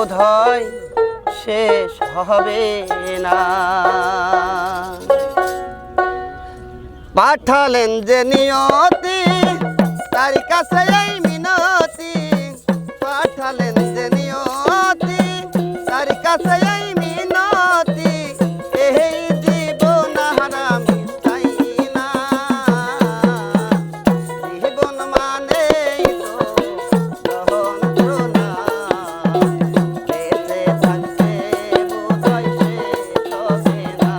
বোধহয় শেষ হবে না। পাঠালেন যে নিয়তি তার কাছে এই মিনতি, পাঠালেন যে নিয়তি তার কাছে এই মিনতি, এই জীবন হারামি চাই না। জীবন মানে তো যন্ত্রণা, বেঁচে থাকতে বোধহয় শেষ হবে না।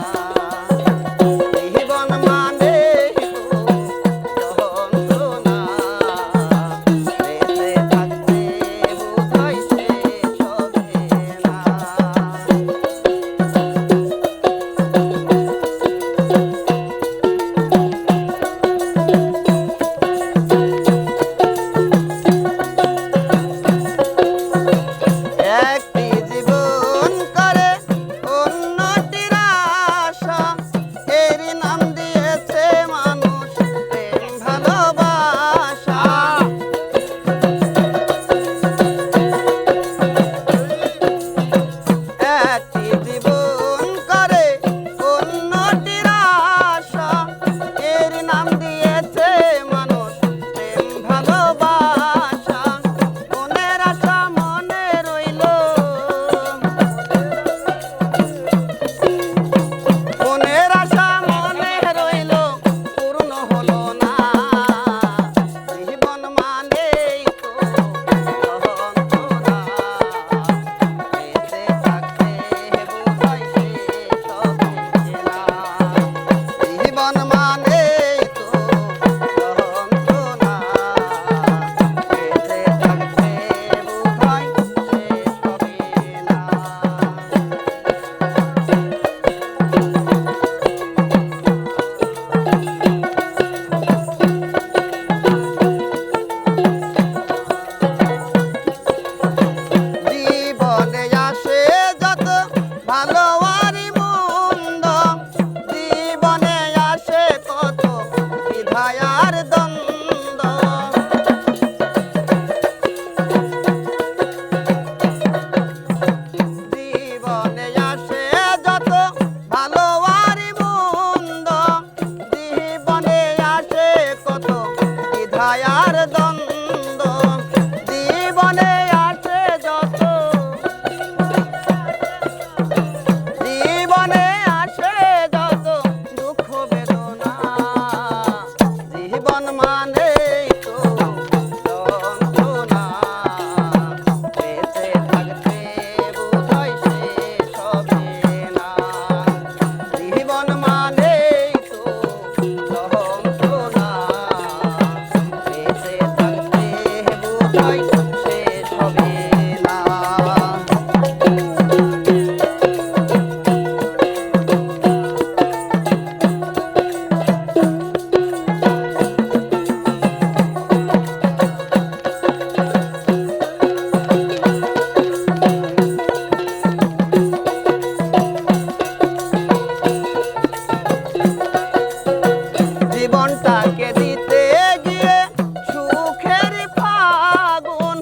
জীবন মানে তো যন্ত্রণা, বেঁচে থাকতে বোধহয় শেষ হবে না। একটি জীবন করে অন্যটির আশা, এরই নাম দিয়েছে মানুষ প্রেম ভালোবাসা। একটি জীবন করে অন্যটির আশা, এরই নাম দিয়েছে মানুষ প্রেম ভালোবাসা। মনের আশা মনে রইল, মনের আশা মনে রইল, পূর্ণ হলো না। জীবন মানেই তো যন্ত্রণা, বেঁচে থাকতে বোধহয় শেষ হবে না। জীবন মানেই তো যন্ত্রণা, বেঁচে থাকতে বোধহয় শেষ হবে না। জীবনে আসে যত ভালো আর মন্দ, জীবনে আসে কত দ্বিধায় আর দ্বন্দ্ব। জীবনে আসে যত ভালো আর মন্দ, জীবনে আসে কত দ্বিধায় আর দ্বন্দ্ব। জীবনে আসে যত, জীবনে আসে যত দুঃখ বেদনা, জীবন মানে তো যন্ত্রণা, বেঁচে থাকতে বোধহয় শেষ হবে না। জীবন মানে তো যন্ত্রণা, বেঁচে থাকতে বোধহয় শেষ হবে না। জীবনটাকে দিতে গিয়ে সুখের ফাগুন,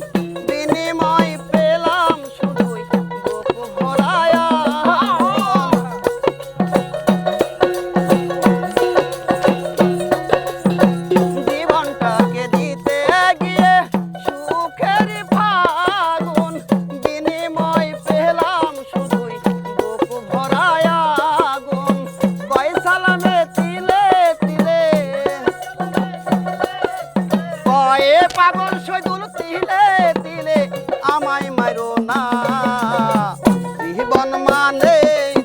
বিনিময় পেলাম শুধুই বুক ভরায় আগুন। জীবনটাকে দিতে গিয়ে সুখের ফাগুন, বিনিময় পেলাম শুধুই বুক ভরায় আগুন। কয় সালামে তিলে তিলে, কয়ে পাগল শহীদুল তিলে তিলে আমায় মারো না। জীবন মানে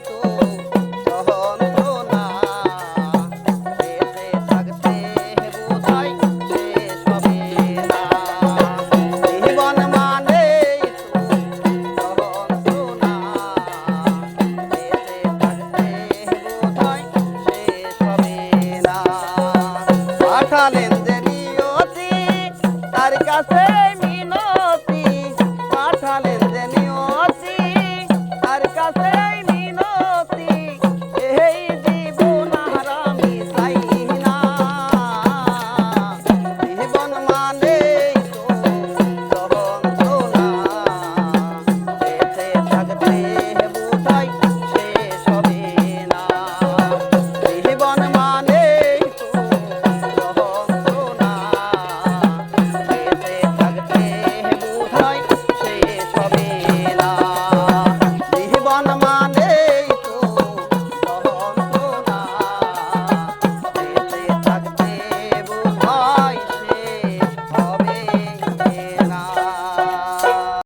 তো যন্ত্রণা, বেঁচে থাকতে বোধহয় শেষ হবে না। জীবন মানে তো যন্ত্রণা, বেঁচে থাকতে বোধহয় শেষ হবে না। পাঠালেন যে নিয়তি তার কাছে